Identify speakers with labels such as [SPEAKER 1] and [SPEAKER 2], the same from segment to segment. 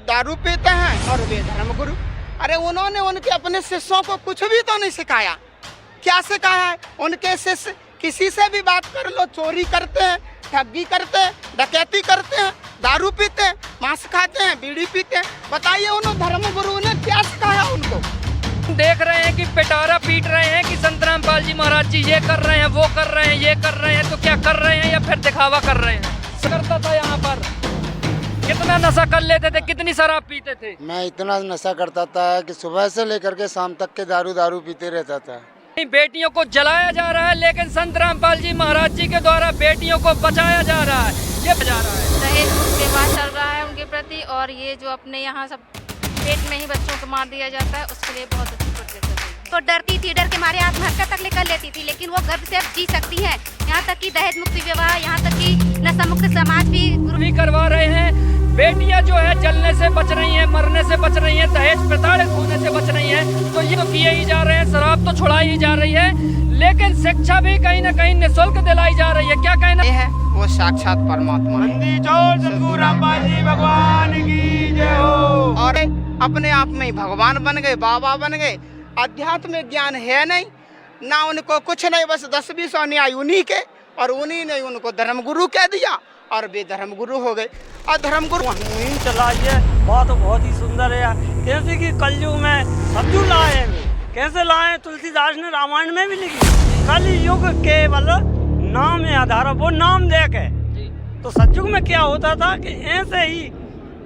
[SPEAKER 1] दारू पीते हैं और वे धर्मगुरु। अरे उन्होंने उनके अपने शिष्यों को कुछ भी तो नहीं सिखाया। क्या सिखाया है? उनके शिष्य किसी से भी बात कर लो, चोरी करते हैं, ठगी करते हैं, डकैती करते हैं, दारू पीते हैं, मांस खाते हैं, बीड़ी पीते हैं। बताइए उन धर्मगुरु ने क्या सिखाया उनको?
[SPEAKER 2] देख रहे हैं कि पिटारा पीट रहे हैं कि संत रामपाल जी महाराज जी ये कर रहे हैं, वो कर रहे हैं, ये कर रहे हैं, तो क्या कर रहे हैं या फिर दिखावा कर रहे हैं? करता था यहाँ पर कितना नशा कर लेते थे, कितनी शराब पीते थे।
[SPEAKER 3] मैं इतना नशा करता था कि सुबह से लेकर के शाम तक के दारू पीते रहता था।
[SPEAKER 2] बेटियों को जलाया जा रहा है, लेकिन संत रामपाल जी महाराज जी के द्वारा बेटियों को बचाया जा रहा है। ये जा रहा है
[SPEAKER 4] दहेज मुक्त विवाह चल रहा है उनके प्रति, और ये जो अपने यहाँ सब पेट में ही बच्चों को मार दिया जाता है, उसके लिए बहुत अच्छी प्रोटेक्शन।
[SPEAKER 5] तो डरती थी, डर के मारे आत्महत्या तक कर लेती थी, लेकिन वो गर्व से जी सकती है। यहाँ तक कि दहेज मुक्त विवाह, यहाँ तक कि नशा मुक्त समाज भी
[SPEAKER 2] करवा रहे हैं। बेटियां जो है जलने से बच रही हैं, मरने से बच रही हैं, दहेज प्रताड़ित होने से बच रही हैं, तो ये तो किए ही जा रहे हैं, शराब तो छुड़ाई ही जा रही है, लेकिन शिक्षा भी कहीं न कहीं निःशुल्क दिलाई जा रही है। क्या कहना
[SPEAKER 1] है? वो साक्षात परमात्मा
[SPEAKER 3] भगवान की जय हो।
[SPEAKER 1] और अपने आप में ही भगवान बन गए, बाबा बन गए। आध्यात्मिक ज्ञान है नहीं ना उनको, कुछ नहीं, बस 10-20 अन्याय उन्हीं के, और उन्हीं ने उनको धर्मगुरु कह दिया और वे धर्मगुरु हो गए। और धर्मगुरु
[SPEAKER 6] मुहिम चलाई है, बहुत ही सुंदर है। कैसे कि कलयुग में सतयुग लाए हैं, कैसे लाए? तुलसीदास ने रामायण में भी लिखी, कलयुग केवल नाम आधार, वो नाम दे के। तो सतयुग में क्या होता था कि ऐसे ही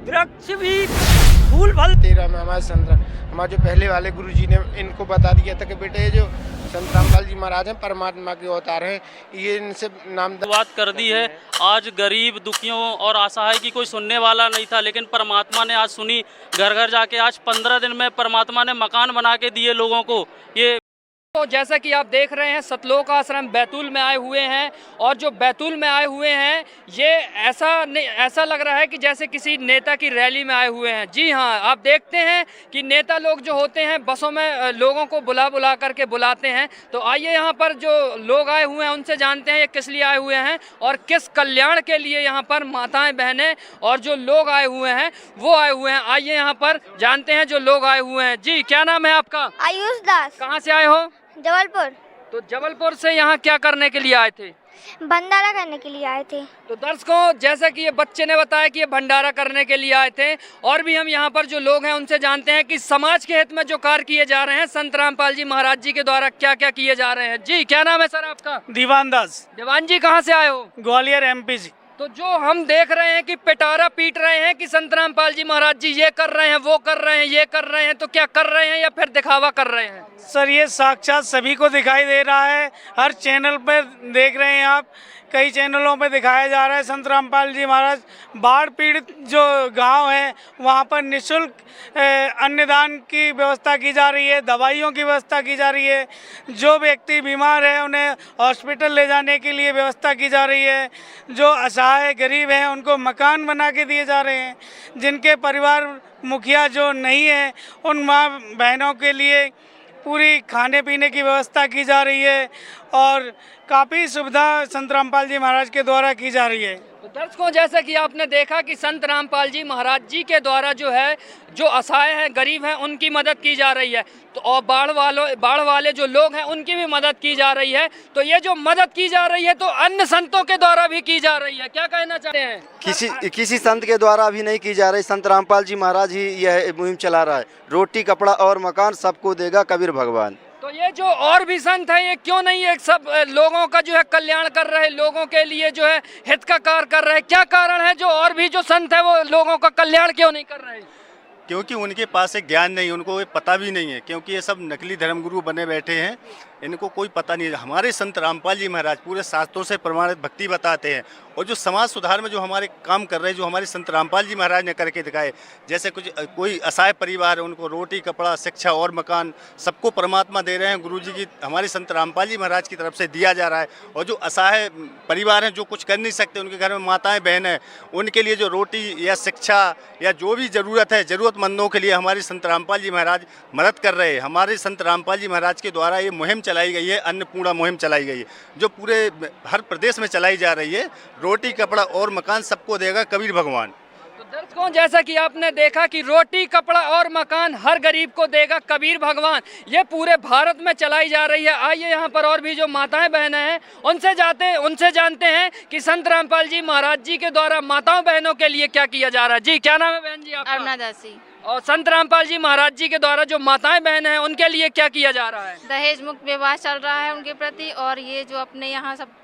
[SPEAKER 6] वृक्ष भी फूल फल।
[SPEAKER 3] 13 में हमारे जो पहले वाले गुरुजी ने इनको बता दिया था कि बेटे जो संत रामपाल जी महाराज हैं परमात्मा के अवतार हैं, ये इनसे नाम
[SPEAKER 7] बात कर दी है। आज गरीब दुखियों और असहाय की कोई सुनने वाला नहीं था, लेकिन परमात्मा ने आज सुनी। घर घर जाके आज 15 दिन में परमात्मा ने मकान बना के दिए लोगों को। ये
[SPEAKER 2] तो जैसा कि आप देख रहे हैं, सतलोक आश्रम बैतूल में आए हुए हैं, और जो बैतूल में आए हुए हैं ये ऐसा लग रहा है कि जैसे किसी नेता की रैली में आए हुए हैं। जी हाँ, आप देखते हैं कि नेता लोग जो होते हैं बसों में लोगों को बुला करके बुलाते हैं। तो आइए यहाँ पर जो लोग आए हुए हैं उनसे जानते हैं ये किस लिए आए हुए हैं और किस कल्याण के लिए यहाँ पर माताएँ बहनें और जो लोग आए हुए हैं वो आए हुए हैं। आइए यहाँ पर जानते हैं जो लोग आए हुए हैं। जी, क्या नाम है आपका?
[SPEAKER 5] आयुष दास।
[SPEAKER 2] कहाँ से आए हो?
[SPEAKER 5] जबलपुर।
[SPEAKER 2] तो जबलपुर से यहाँ क्या करने के लिए आए थे?
[SPEAKER 5] भंडारा करने के लिए आए थे।
[SPEAKER 2] तो दर्शकों, जैसा कि ये बच्चे ने बताया कि ये भंडारा करने के लिए आए थे, और भी हम यहाँ पर जो लोग हैं उनसे जानते हैं कि समाज के हित में जो कार्य किए जा रहे हैं संत रामपाल जी महाराज जी के द्वारा क्या क्या किए जा रहे हैं। जी, क्या नाम है सर आपका?
[SPEAKER 6] दीवान दास।
[SPEAKER 2] दीवान जी, कहाँ से आए हो?
[SPEAKER 6] ग्वालियर MP जी।
[SPEAKER 2] तो जो हम देख रहे हैं कि पिटारा पीट रहे हैं कि संत रामपाल जी महाराज जी ये कर रहे हैं, वो कर रहे हैं, ये कर रहे हैं, तो क्या कर रहे हैं या फिर दिखावा कर रहे हैं?
[SPEAKER 6] सर ये साक्षात सभी को दिखाई दे रहा है, हर चैनल पर देख रहे हैं आप, कई चैनलों पे दिखाया जा रहा है। संत रामपाल जी महाराज बाढ़ पीड़ित जो गांव हैं वहां पर निःशुल्क अन्नदान की व्यवस्था की जा रही है, दवाइयों की व्यवस्था की जा रही है। जो व्यक्ति बीमार है उन्हें हॉस्पिटल ले जाने के लिए व्यवस्था की जा रही है। जो असहाय गरीब हैं उनको मकान बना के दिए जा रहे हैं। जिनके परिवार मुखिया जो नहीं है उन माँ बहनों के लिए पूरी खाने पीने की व्यवस्था की जा रही है, और काफ़ी सुविधा संत रामपाल जी महाराज के द्वारा की जा रही है।
[SPEAKER 2] तो दर्शकों, जैसा कि आपने देखा कि संत रामपाल जी महाराज जी के द्वारा जो है जो असहाय हैं, गरीब हैं, उनकी मदद की जा रही है। तो और बाढ़ वाले जो लोग हैं उनकी भी मदद की जा रही है। तो ये जो मदद की जा रही है तो अन्य संतों के द्वारा भी की जा रही है। क्या कहना चाहते हैं?
[SPEAKER 8] किसी संत के द्वारा अभी नहीं की जा रही, संत रामपाल जी महाराज ही यह मुहिम चला रहा है। रोटी कपड़ा और मकान सबको देगा कबीर भगवान।
[SPEAKER 2] तो ये जो और भी संत हैं ये क्यों नहीं एक सब लोगों का जो है कल्याण कर रहे, लोगों के लिए जो है हित का कार्य कर रहे? क्या कारण है जो और भी जो संत है वो लोगों का कल्याण क्यों नहीं कर रहे?
[SPEAKER 9] क्योंकि उनके पास एक ज्ञान नहीं, उनको ये पता भी नहीं है, क्योंकि ये सब नकली धर्मगुरु बने बैठे हैं, इनको कोई पता नहीं है। हमारे संत रामपाल जी महाराज पूरे शास्त्रों से प्रमाणित भक्ति बताते हैं, और जो समाज सुधार में जो हमारे काम कर रहे हैं, जो हमारे संत रामपाल जी महाराज ने करके दिखाए, जैसे कोई असहाय परिवार है उनको रोटी कपड़ा शिक्षा और मकान सबको परमात्मा दे रहे हैं, गुरुजी की हमारे संत रामपाल जी महाराज की तरफ से दिया जा रहा है। और जो असहाय परिवार हैं जो कुछ कर नहीं सकते, उनके घर में माताएँ बहन हैं, उनके लिए जो रोटी या शिक्षा या जो भी ज़रूरत है ज़रूरतमंदों के लिए हमारे संत रामपाल जी महाराज मदद कर रहे हैं। हमारे संत रामपाल जी महाराज के द्वारा ये मुहिम चलाई गई है, अन्नपूर्णा मुहिम चलाई गई है, जो पूरे हर प्रदेश में चलाई जा रही है। रोटी कपड़ा और मकान सबको देगा कबीर भगवान।
[SPEAKER 2] तो दर्शकों, जैसा कि आपने देखा कि रोटी कपड़ा और मकान हर गरीब को देगा कबीर भगवान, ये पूरे भारत में चलाई जा रही है। आइए यहाँ पर और भी जो माताएं बहनें हैं उनसे जानते हैं कि संत रामपाल जी महाराज जी के द्वारा माताओं बहनों के लिए क्या किया जा रहा है। जी, क्या नाम है बहन जी आपका?
[SPEAKER 4] अरुणा दासी।
[SPEAKER 2] और संत रामपाल जी महाराज जी के द्वारा जो माताएं बहनें हैं उनके लिए क्या किया जा रहा है?
[SPEAKER 4] दहेज मुक्त विवाह चल रहा है उनके प्रति, और ये जो अपने यहाँ सब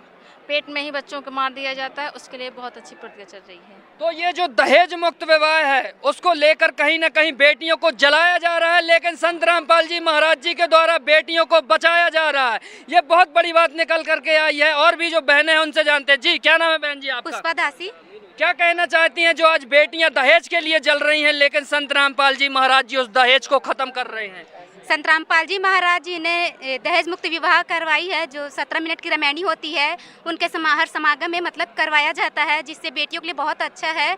[SPEAKER 4] पेट में ही बच्चों को मार दिया जाता है उसके लिए बहुत अच्छी प्रक्रिया चल रही है।
[SPEAKER 2] तो ये जो दहेज मुक्त विवाह है उसको लेकर कहीं ना कहीं बेटियों को जलाया जा रहा है, लेकिन संत रामपाल जी महाराज जी के द्वारा बेटियों को बचाया जा रहा है। ये बहुत बड़ी बात निकल करके आई है। और भी जो बहनें हैं उनसे जानते हैं। जी, क्या नाम है बहन जी आपका?
[SPEAKER 5] पुष्पा दासी।
[SPEAKER 2] क्या कहना चाहती हैं जो आज बेटियां दहेज के लिए जल रही हैं, लेकिन संत रामपाल जी महाराज जी उस दहेज को खत्म कर रहे हैं?
[SPEAKER 5] संत रामपाल जी महाराज जी ने दहेज मुक्त विवाह करवाई है, जो 17 मिनट की रामायणी होती है उनके हर समागम में मतलब करवाया जाता है, जिससे बेटियों के लिए बहुत अच्छा है।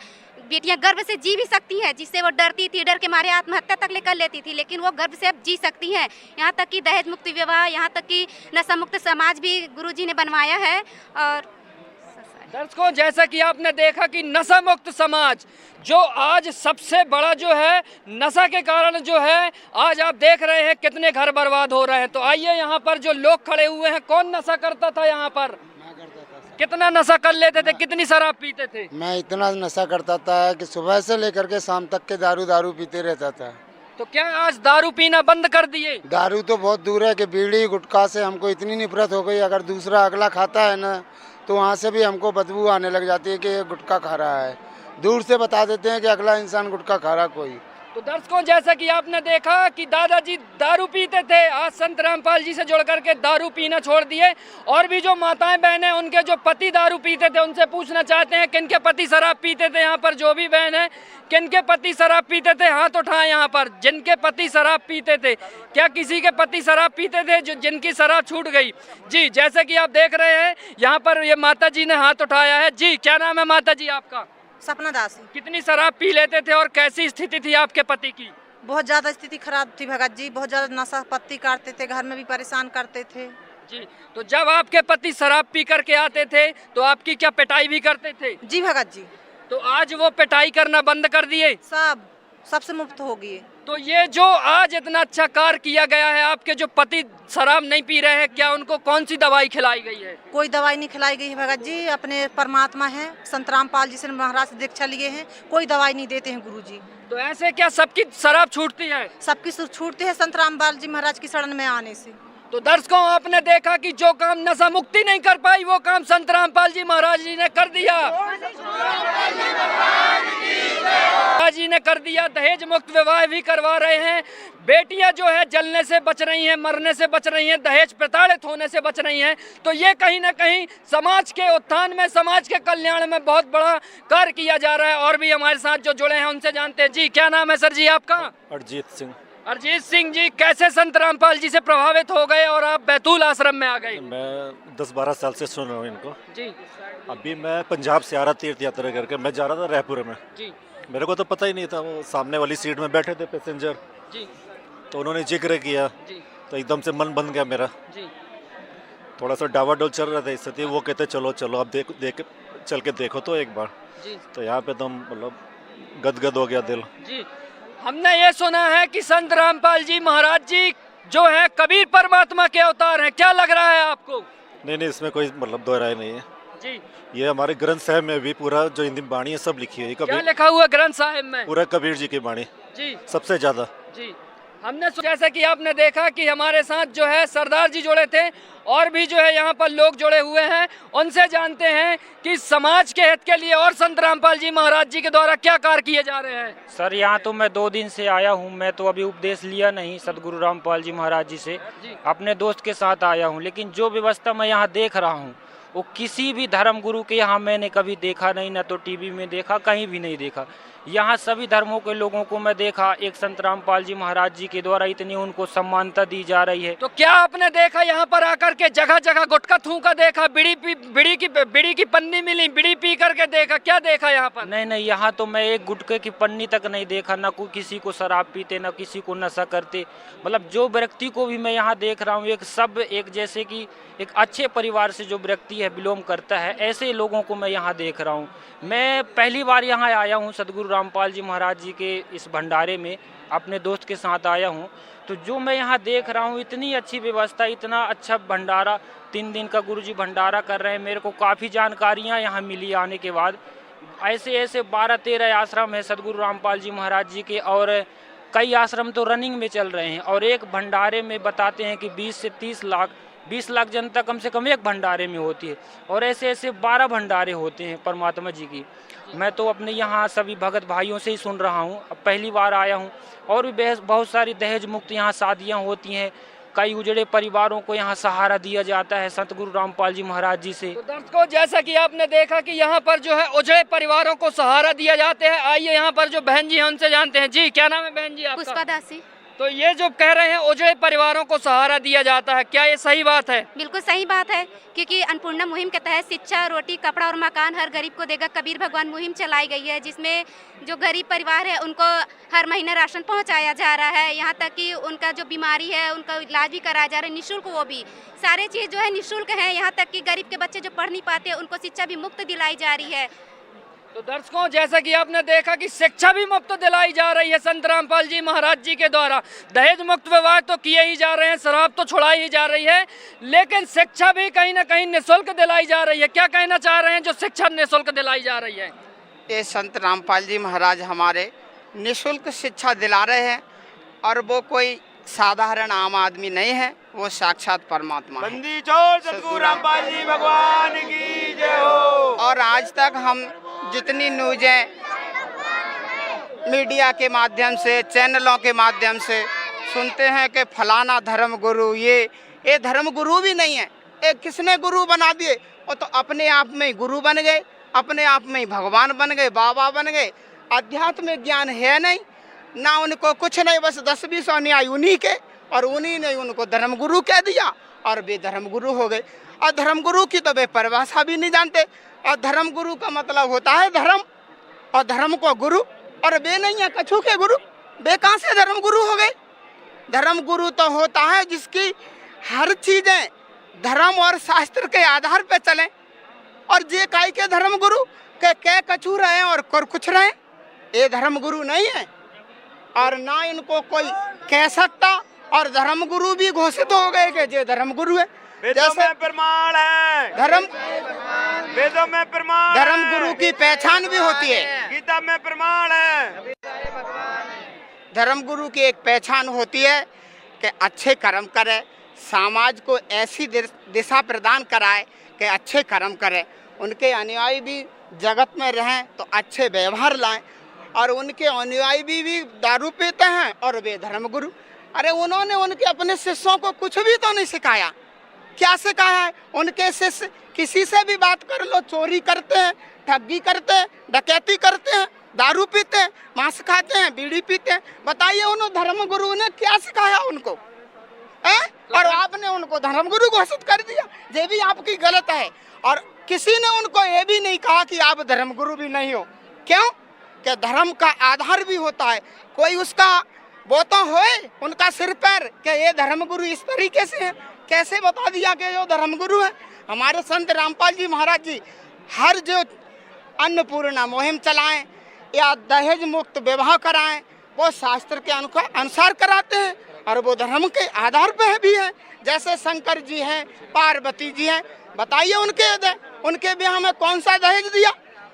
[SPEAKER 5] बेटियां गर्व से जी भी सकती हैं, जिससे वो डरती थी, डर के मारे आत्महत्या तक कर लेती थी, लेकिन वो गर्व से अब जी सकती हैं। यहाँ तक कि दहेज मुक्त विवाह, यहाँ तक कि नशा मुक्त समाज भी गुरुजी ने बनवाया है। और
[SPEAKER 2] दर्शकों, जैसा कि आपने देखा कि नशा मुक्त समाज जो आज सबसे बड़ा जो है नशा के कारण जो है आज आप देख रहे हैं कितने घर बर्बाद हो रहे हैं। तो आइए यहाँ पर जो लोग खड़े हुए हैं, कौन नशा करता था यहाँ पर? कितना नशा कर लेते थे, कितनी शराब पीते थे?
[SPEAKER 3] मैं इतना नशा करता था कि सुबह से लेकर के शाम तक के दारू पीते रहता था।
[SPEAKER 2] तो क्या आज दारू पीना बंद कर दिए?
[SPEAKER 3] दारू तो बहुत दूर है कि बीड़ी गुटखा से हमको इतनी नफरत हो गई, अगर दूसरा अगला खाता है ना तो वहाँ से भी हमको बदबू आने लग जाती है कि ये गुटखा खा रहा है। दूर से बता देते हैं कि अगला इंसान गुटखा खा रहा कोई।
[SPEAKER 2] तो दर्शकों, जैसा कि आपने देखा कि दादाजी दारू पीते थे, आज संत रामपाल जी से जुड़ करके दारू पीना छोड़ दिए। और भी जो माताएं बहनें उनके जो पति दारू पीते थे उनसे पूछना चाहते हैं किनके पति शराब पीते थे। यहाँ पर जो भी बहन है, किनके पति शराब पीते थे, हाथ उठाएं। यहाँ पर जिनके पति शराब पीते थे, क्या किसी के पति शराब पीते थे जो जिनकी शराब छूट गई? जी, जैसे कि आप देख रहे हैं यहाँ पर ये माता जी ने हाथ उठाया है। जी, क्या नाम है माता जी आपका?
[SPEAKER 10] सपना दासी।
[SPEAKER 2] कितनी शराब पी लेते थे और कैसी स्थिति थी आपके पति की?
[SPEAKER 10] बहुत ज्यादा स्थिति खराब थी भगत जी, बहुत ज्यादा नशा पत्ती करते थे, घर में भी परेशान करते थे।
[SPEAKER 2] जी, तो जब आपके पति शराब पी करके आते थे तो आपकी क्या पिटाई भी करते थे?
[SPEAKER 10] जी भगत जी।
[SPEAKER 2] तो आज वो पिटाई करना बंद कर दिए?
[SPEAKER 10] सबसे मुक्त हो गई।
[SPEAKER 2] तो ये जो आज इतना अच्छा कार्य किया गया है, आपके जो पति शराब नहीं पी रहे हैं, क्या उनको कौन सी दवाई खिलाई गई है?
[SPEAKER 10] कोई दवाई नहीं खिलाई गई है भगत जी, अपने परमात्मा हैं, संत रामपाल जी से महाराज से दीक्षा लिए हैं, कोई दवाई नहीं देते हैं गुरु जी।
[SPEAKER 2] तो ऐसे क्या सबकी शराब छूटती है?
[SPEAKER 10] सबकी छूटती है संत रामपाल जी महाराज की शरण में आने से।
[SPEAKER 2] तो दर्शकों, आपने देखा कि जो काम नशा मुक्ति नहीं कर पाई वो काम संत रामपाल जी महाराज जी ने कर दिया। जी ने कर दिया। दहेज मुक्त विवाह भी करवा रहे हैं। बेटियां जो है जलने से बच रही हैं, मरने से बच रही हैं, दहेज प्रताड़ित होने से बच रही हैं। तो ये कहीं ना कहीं समाज के उत्थान में, समाज के कल्याण में बहुत बड़ा कार्य किया जा रहा है। और भी हमारे साथ जो जुड़े हैं उनसे जानते हैं। जी, क्या नाम है सर जी आपका?
[SPEAKER 11] अरजीत सिंह।
[SPEAKER 2] अरजीत सिंह जी, कैसे संत रामपाल जी से प्रभावित हो गए और आप बैतूल आश्रम में आ गए?
[SPEAKER 11] मैं 10-12 साल से सुन रहा हूँ इनको
[SPEAKER 2] जी।
[SPEAKER 11] अभी मैं पंजाब से आ रहा तीर्थ यात्रा करके, मैं जा रहा था रायपुर में
[SPEAKER 2] जी।
[SPEAKER 11] मेरे को तो पता ही नहीं था, वो सामने वाली सीट में बैठे थे पैसेंजर
[SPEAKER 2] जी।
[SPEAKER 11] तो उन्होंने जिक्र किया
[SPEAKER 2] जी।
[SPEAKER 11] तो एकदम से मन बन गया मेरा
[SPEAKER 2] जी।
[SPEAKER 11] थोड़ा सा डावाडोल चल रहा था स्थिति, वो कहते चलो चलो अब देख चल के देखो तो एक बार
[SPEAKER 2] जी।
[SPEAKER 11] तो यहाँ पे तो मतलब गदगद हो गया दिल
[SPEAKER 2] जी। हमने ये सुना है कि संत रामपाल जी महाराज जी जो है कबीर परमात्मा के अवतार हैं, क्या लग रहा है आपको?
[SPEAKER 11] नहीं, इसमें कोई मतलब दो राय नहीं है
[SPEAKER 2] जी।
[SPEAKER 11] ये हमारे ग्रंथ साहिब में भी पूरा जो हिंदी बाणी है सब लिखी है।
[SPEAKER 2] क्या लिखा हुआ ग्रंथ साहिब में?
[SPEAKER 11] पूरा कबीर जी की बाणी
[SPEAKER 2] जी,
[SPEAKER 11] सबसे ज्यादा।
[SPEAKER 2] जी। हमने जैसा कि आपने देखा कि हमारे साथ जो है सरदार जी जुड़े थे और भी जो है यहाँ पर लोग जुड़े हुए हैं, उनसे जानते हैं कि समाज के हित के लिए और संत रामपाल जी महाराज जी के द्वारा क्या कार्य किए जा रहे हैं।
[SPEAKER 12] सर, यहाँ तो मैं 2 दिन से आया हूँ, मैं तो अभी उपदेश लिया नहीं सदगुरु रामपाल जी महाराज जी से, अपने दोस्त के साथ आया हूँ। लेकिन जो व्यवस्था मैं यहाँ देख रहा हूँ वो किसी भी धर्म गुरु के यहाँ मैंने कभी देखा नहीं, न तो टीवी में देखा, कहीं भी नहीं देखा। यहाँ सभी धर्मों के लोगों को मैं देखा, एक संत रामपाल जी महाराज जी के द्वारा इतनी उनको सम्मानता दी जा रही है।
[SPEAKER 2] तो क्या आपने देखा यहाँ पर आकर के जगह जगह गुटखा थूका देखा, बीड़ी की पन्नी मिली, बीड़ी पी करके देखा, क्या देखा यहाँ पर?
[SPEAKER 12] नहीं, यहाँ तो मैं एक गुटखे की पन्नी तक नहीं देखा, न कोई किसी को शराब पीते, न किसी को नशा करते। मतलब जो व्यक्ति को भी मैं यहाँ देख रहा हूँ, एक जैसे कि एक अच्छे परिवार से जो व्यक्ति है बिलोंग करता है, ऐसे लोगों को मैं यहाँ देख रहा हूँ। मैं पहली बार यहाँ आया हूँ सदगुरु रामपाल जी महाराज जी के इस भंडारे में अपने दोस्त के साथ आया हूँ। तो जो मैं यहाँ देख रहा हूँ, इतनी अच्छी व्यवस्था, इतना अच्छा भंडारा, 3 दिन का गुरुजी भंडारा कर रहे हैं। मेरे को काफ़ी जानकारियाँ यहाँ मिली आने के बाद। ऐसे ऐसे 12-13 आश्रम है सदगुरु रामपाल जी महाराज जी के, और कई आश्रम तो रनिंग में चल रहे हैं। और एक भंडारे में बताते हैं कि 20 से 20 लाख जनता कम से कम एक भंडारे में होती है, और ऐसे ऐसे 12 भंडारे होते हैं परमात्मा जी की। मैं तो अपने यहाँ सभी भगत भाइयों से ही सुन रहा हूँ, अब पहली बार आया हूँ। और भी बहुत सारी दहेज मुक्त यहाँ शादियाँ होती हैं, कई उजड़े परिवारों को यहाँ सहारा दिया जाता है संत गुरु रामपाल जी महाराज जी से।
[SPEAKER 2] तो दर्शकों, जैसा कि आपने देखा कि यहाँ पर जो है उजड़े परिवारों को सहारा दिया जाते हैं। आइए यहाँ पर जो बहन जी हैं उनसे जानते हैं। जी, क्या नाम है बहन जी आपका?
[SPEAKER 5] पुष्पा दासी।
[SPEAKER 2] तो ये जो कह रहे हैं उजड़े परिवारों को सहारा दिया जाता है, क्या ये सही बात है?
[SPEAKER 5] बिल्कुल सही बात है, क्योंकि अन्नपूर्णा मुहिम के तहत शिक्षा, रोटी, कपड़ा और मकान हर गरीब को देगा कबीर भगवान मुहिम चलाई गई है, जिसमें जो गरीब परिवार है उनको हर महीने राशन पहुंचाया जा रहा है। यहाँ तक कि उनका जो बीमारी है उनका इलाज भी कराया जा रहा है निःशुल्क, वो भी सारे चीज़ जो है निःशुल्क है। यहाँ तक कि गरीब के बच्चे जो पढ़ नहीं पाते उनको शिक्षा भी मुफ्त दिलाई जा रही है।
[SPEAKER 2] तो दर्शकों, जैसा कि आपने देखा कि शिक्षा भी मुफ्त दिलाई जा रही है संत रामपाल जी महाराज जी के द्वारा। दहेज मुक्त विवाह तो किए ही जा रहे हैं, शराब तो छुड़ाई ही जा रही है, लेकिन शिक्षा भी कहीं ना कहीं निःशुल्क दिलाई जा रही है। क्या कहना चाह रहे हैं जो शिक्षा निःशुल्क दिलाई जा रही है?
[SPEAKER 1] ये संत रामपाल जी महाराज हमारे निःशुल्क शिक्षा दिला रहे हैं, और वो कोई साधारण आम आदमी नहीं है, वो साक्षात परमात्मा है।
[SPEAKER 8] बंदी छोड़ सतगुरु रामपाल जी भगवान की जय हो।
[SPEAKER 1] और आज तक हम जितनी न्यूज़ें मीडिया के माध्यम से, चैनलों के माध्यम से सुनते हैं कि फलाना धर्म गुरु, ये धर्म गुरु भी नहीं है, ये किसने गुरु बना दिए? वो तो अपने आप में ही गुरु बन गए, अपने आप में ही भगवान बन गए, बाबा बन गए। आध्यात्मिक ज्ञान है नहीं ना उनको, कुछ नहीं, बस 10-20 अन्याय उन्हीं के, और उन्हीं ने उनको धर्म गुरु कह दिया और वे धर्म गुरु हो गए। और धर्म गुरु की तो वे परिभाषा भी नहीं जानते। और धर्म गुरु का मतलब होता है धर्म, और धर्म को गुरु, और वे नहीं है कछु के गुरु। वे कहाँ से धर्म गुरु हो गए? धर्म गुरु तो होता है जिसकी हर चीज़ें धर्म और शास्त्र के आधार पर चलें। और जे काई के धर्म गुरु के कछु रहे और कुछ रहे, ये धर्म गुरु नहीं है, और ना इनको कोई कह सकता। और धर्म गुरु भी घोषित हो गए कि ये धर्म गुरु है।
[SPEAKER 8] जैसे प्रमाण है,
[SPEAKER 1] धर्म
[SPEAKER 8] वेदों में प्रमाण,
[SPEAKER 1] धर्म गुरु की पहचान भी होती है,
[SPEAKER 8] गीता में प्रमाण है।
[SPEAKER 1] धर्म गुरु की एक पहचान होती है कि अच्छे कर्म करे, समाज को ऐसी दिशा प्रदान कराए कि अच्छे कर्म करें, उनके अनुयायी भी जगत में रहें तो अच्छे व्यवहार लाएं। और उनके अनुयायी भी दारू पीते हैं और वे धर्म गुरु। अरे उन्होंने उनके अपने शिष्यों को कुछ भी तो नहीं सिखाया। क्या सिखाया है? उनके शिष्य किसी से भी बात कर लो, चोरी करते हैं, ठगी करते हैं, डकैती करते हैं, दारू पीते हैं, मांस खाते हैं, बीड़ी पीते हैं। बताइए उन धर्म गुरु ने क्या सिखाया उनको है? और आपने उनको धर्म गुरु घोषित कर दिया। ये भी आपकी गलत है। और किसी ने उनको ये भी नहीं कहा कि आप धर्म गुरु भी नहीं हो। क्यों? कि धर्म का आधार भी होता है, कोई उसका वो तो होए उनका सिर पैर कि ये धर्म गुरु इस तरीके से है। कैसे बता दिया कि जो धर्म गुरु है? हमारे संत रामपाल जी महाराज जी हर जो अन्नपूर्णा मुहिम चलाएं या दहेज मुक्त विवाह कराएं, वो शास्त्र के अनुसार कराते हैं, और वो धर्म के आधार पर भी है। जैसे शंकर जी हैं, पार्वती जी हैं, बताइए उनके ब्याह में कौन सा दहेज दिया?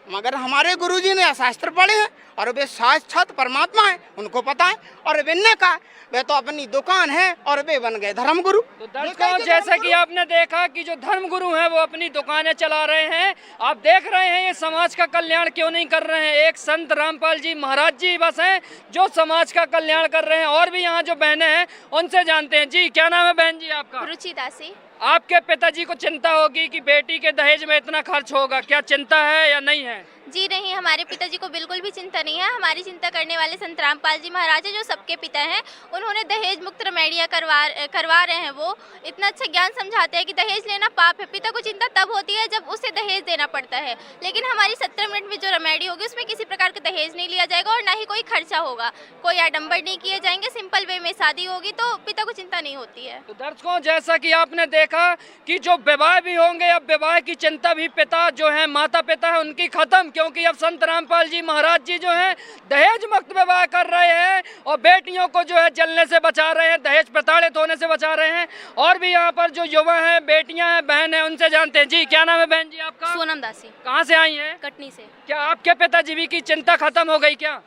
[SPEAKER 1] मगर हमारे गुरुजी ने शास्त्र पढ़े हैं और वे साक्षात परमात्मा है, उनको पता है। और वे का वे तो अपनी दुकान है और वे बन गए धर्म गुरु।
[SPEAKER 2] तो दर्शकों, जैसा कि आपने देखा कि जो धर्म गुरु हैं वो अपनी दुकानें चला रहे हैं। आप देख रहे हैं ये समाज का कल्याण क्यों नहीं कर रहे हैं। एक संत रामपाल जी महाराज जी बस हैं जो समाज का कल्याण कर रहे हैं। और भी यहाँ जो बहनें हैं उनसे जानते हैं। जी, क्या नाम है बहन जी आपका?
[SPEAKER 5] रुचि दासी।
[SPEAKER 2] आपके पिताजी को चिंता होगी कि बेटी के दहेज में इतना खर्च होगा, क्या चिंता है या नहीं है?
[SPEAKER 4] जी नहीं, हमारे पिताजी को बिल्कुल भी चिंता नहीं है। हमारी चिंता करने वाले संत रामपाल जी महाराज है जो सबके पिता हैं। उन्होंने दहेज मुक्त रमैड़ियाँ करवा रहे हैं। वो इतना अच्छा ज्ञान समझाते हैं कि दहेज लेना पाप है। पिता को चिंता तब होती है जब उसे दहेज देना पड़ता है, लेकिन हमारी 17 मिनट में जो रमैड़ी होगी उसमें किसी प्रकार का दहेज नहीं लिया जाएगा और ना ही कोई खर्चा होगा, कोई आडंबर नहीं किए जाएंगे। सिंपल वे में शादी होगी तो पिता को चिंता नहीं होती है।
[SPEAKER 2] तो दर्शकों, जैसा कि आपने देखा कि जो विवाह भी होंगे, अब विवाह की चिंता भी पिता जो है माता पिता है उनकी खत्म। क्योंकि अब संत रामपाल जी महाराज जी जो हैं दहेज मुक्त विवाह कर रहे हैं और बेटियों को जो है जलने से बचा रहे हैं, दहेज प्रताड़ित होने से बचा रहे हैं। और भी यहाँ पर जो युवा हैं, बेटियां हैं, बहन हैं, उनसे जानते हैं। जी क्या नाम है बहन जी आपका?
[SPEAKER 4] सोनम दासी,
[SPEAKER 2] कहाँ से आई हैं?
[SPEAKER 4] कटनी से।
[SPEAKER 2] क्या आपके पिताजी भी की चिंता खत्म हो गई क्या,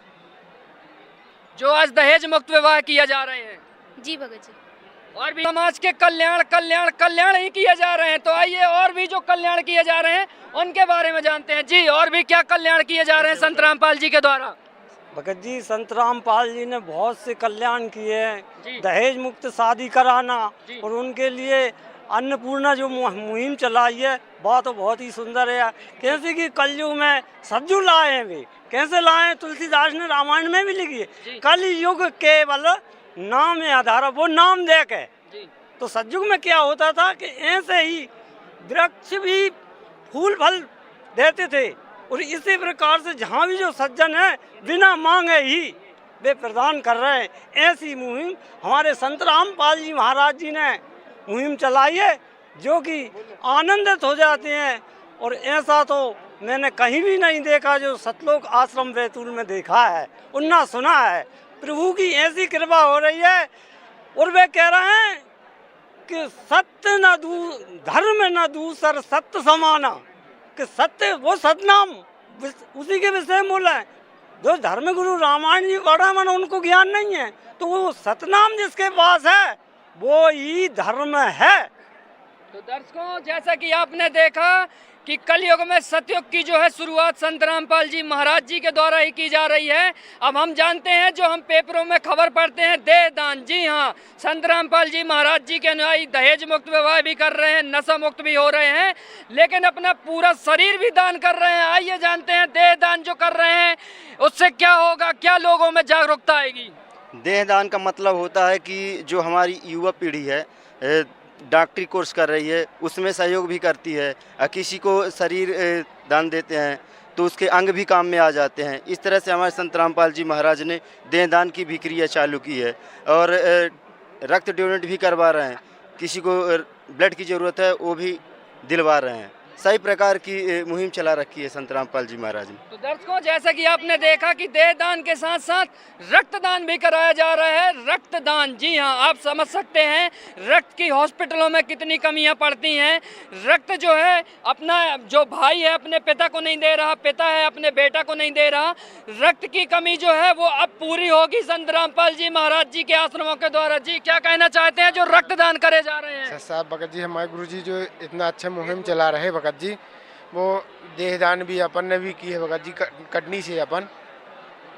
[SPEAKER 2] जो आज दहेज मुक्त विवाह किया जा रहे हैं?
[SPEAKER 4] जी भगत जी।
[SPEAKER 2] और भी समाज के कल्याण कल्याण कल्याण ही किए जा रहे हैं। तो आइए और भी जो कल्याण किए जा रहे हैं उनके बारे में जानते हैं। जी और भी क्या कल्याण किए जा रहे हैं संत रामपाल जी के द्वारा?
[SPEAKER 13] भगत जी संत रामपाल जी ने बहुत से कल्याण किए हैं। दहेज मुक्त शादी कराना और उनके लिए अन्नपूर्णा जो मुहिम चलाई है बात तो बहुत ही सुंदर है। कैसे कि कलयुग में सज्जू लाए हैं वे, कैसे लाए हैं? तुलसीदास ने रामायण में भी लिखी है, कल युग केवल नाम आधार, वो नाम देख है। तो सज्जुग में क्या होता था कि ऐसे ही वृक्ष भी फूल फल देते थे और इसी प्रकार से जहाँ भी जो सज्जन है बिना मांगे ही वे प्रदान कर रहे हैं। ऐसी मुहिम हमारे संत रामपाल जी महाराज जी ने मुहिम चलाई है जो कि आनंदित हो जाते हैं। और ऐसा तो मैंने कहीं भी नहीं देखा जो सतलोक आश्रम बैतूल में देखा है और ना सुना है। प्रभु की ऐसी कृपा हो रही है और वे कह रहे हैं कि सत्य न धर्म न दूसर सत्य समाना, कि सत्य वो सतनाम उसी के विषय में बोला है। जो धर्म गुरु रामायण जी पढ़ा मैंने उनको ज्ञान नहीं है, तो वो सतनाम जिसके पास है वो ही धर्म है।
[SPEAKER 2] तो दर्शकों जैसा कि आपने देखा कि कलयुग में सतयुग की जो है शुरुआत संत रामपाल जी महाराज जी के द्वारा ही की जा रही है। अब हम जानते हैं जो हम पेपरों में खबर पढ़ते हैं देह दान, जी हाँ संत रामपाल जी महाराज जी के अनुयायी दहेज मुक्त विवाह भी कर रहे हैं, नशा मुक्त भी हो रहे हैं, लेकिन अपना पूरा शरीर भी दान कर रहे हैं। आइए जानते हैं देह दान जो कर रहे हैं उससे क्या होगा, क्या लोगों में जागरूकता आएगी।
[SPEAKER 8] देह दान का मतलब होता है कि जो हमारी युवा पीढ़ी है डॉक्टरी कोर्स कर रही है उसमें सहयोग भी करती है। किसी को शरीर दान देते हैं तो उसके अंग भी काम में आ जाते हैं। इस तरह से हमारे संत रामपाल जी महाराज ने देह दान की भी क्रिया चालू की है और रक्त डोनेट भी करवा रहे हैं। किसी को ब्लड की ज़रूरत है वो भी दिलवा रहे हैं। सही प्रकार की मुहिम चला रखी है संत रामपाल जी महाराज ने।
[SPEAKER 2] तो दर्शकों जैसा कि आपने देखा कि देह दान के साथ साथ रक्तदान भी कराया जा रहा है। रक्तदान, जी हाँ आप समझ सकते हैं रक्त की हॉस्पिटलों में कितनी कमियां पड़ती हैं। रक्त जो है अपना जो भाई है अपने पिता को नहीं दे रहा, पिता है अपने बेटा को नहीं दे रहा। रक्त की कमी जो है वो अब पूरी होगी संत रामपाल जी महाराज जी के आश्रमों के द्वारा। जी क्या कहना चाहते हैं जो रक्तदान करे जा रहे हैं?
[SPEAKER 3] साहब भगत जी हमारे गुरु जी जो इतना अच्छा मुहिम चला रहे भगत जी, वो देहदान भी अपन ने भी की है भगत जी कटनी से अपन।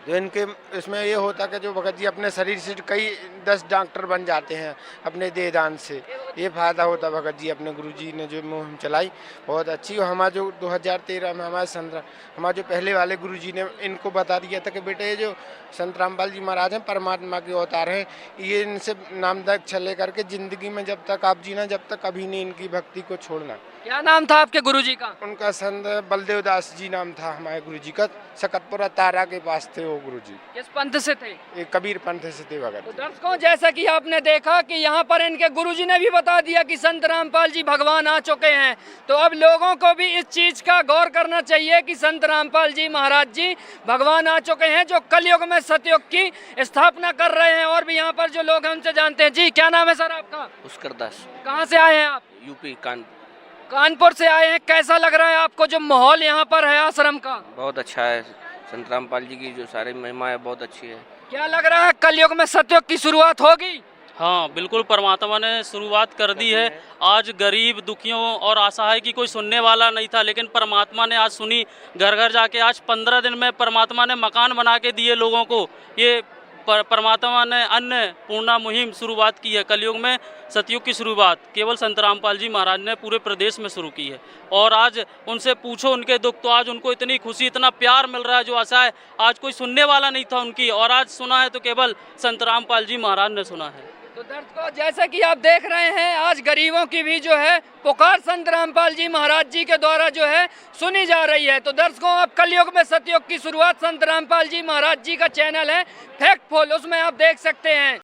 [SPEAKER 3] जो इनके इसमें ये होता कि जो भगत जी अपने शरीर से कई 10 डॉक्टर बन जाते हैं अपने देहदान से, ये फायदा होता भगत जी। अपने गुरुजी ने जो मुहिम चलाई बहुत अच्छी। और हमारा जो 2013 में हमारे जो पहले वाले गुरुजी ने इनको बता दिया था कि बेटे ये जो संत रामपाल जी महाराज हैं परमात्मा के अवतार हैं, ये इनसे नामदायक लेकर के ज़िंदगी में जब तक आप जीना जब तक कभी नहीं इनकी भक्ति को छोड़ना।
[SPEAKER 2] क्या नाम था आपके गुरुजी का?
[SPEAKER 3] उनका संत बलदेव दास जी नाम था हमारे गुरुजी का। सकतपुरा तारा के पास थे वो गुरुजी।
[SPEAKER 2] किस पंथ से थे?
[SPEAKER 3] एक कबीर पंथ से थे भगत।
[SPEAKER 2] तो दर्शकों जैसा कि आपने देखा कि यहाँ पर इनके गुरुजी ने भी बता दिया कि संत रामपाल जी भगवान आ चुके हैं। तो अब लोगों को भी इस चीज का गौर करना चाहिए कि संत रामपाल जी महाराज जी भगवान आ चुके हैं जो कलयुग में सतयुग की स्थापना कर रहे हैं। और भी यहाँ पर जो लोग हैं उनसे जानते हैं। जी क्या नाम है सर आपका?
[SPEAKER 14] पुष्कर दास।
[SPEAKER 2] कहाँ से आए हैं आप?
[SPEAKER 14] यूपी
[SPEAKER 2] कानपुर से आए हैं। कैसा लग रहा है आपको जो माहौल यहाँ पर है आश्रम का?
[SPEAKER 14] बहुत अच्छा है। संत रामपाल जी की जो सारी महिमा है बहुत अच्छी है।
[SPEAKER 2] क्या लग रहा है कलयुग में सतयुग की शुरुआत होगी?
[SPEAKER 7] हाँ बिल्कुल, परमात्मा ने शुरुआत कर दी है। आज गरीब दुखियों और असहाय की कोई सुनने वाला नहीं था, लेकिन परमात्मा ने आज सुनी। घर घर जाके आज 15 दिन में परमात्मा ने मकान बना के दिए लोगों को। ये परमात्मा ने अन्नपूर्णा मुहिम शुरुआत की है। कलयुग में सतयुग की शुरुआत केवल संत रामपाल जी महाराज ने पूरे प्रदेश में शुरू की है। और आज उनसे पूछो उनके दुख, तो आज उनको इतनी खुशी इतना प्यार मिल रहा है। जो आशा है आज कोई सुनने वाला नहीं था उनकी, और आज सुना है तो केवल संत रामपाल जी महाराज ने सुना है।
[SPEAKER 2] तो दर्शकों जैसा कि आप देख रहे हैं आज गरीबों की भी जो है पुकार संत रामपाल जी महाराज जी के द्वारा जो है सुनी जा रही है। तो दर्शकों अब कलयुग में सतयुग की शुरुआत संत रामपाल जी महाराज जी का चैनल है फैक्टफुल, उसमें आप देख सकते हैं।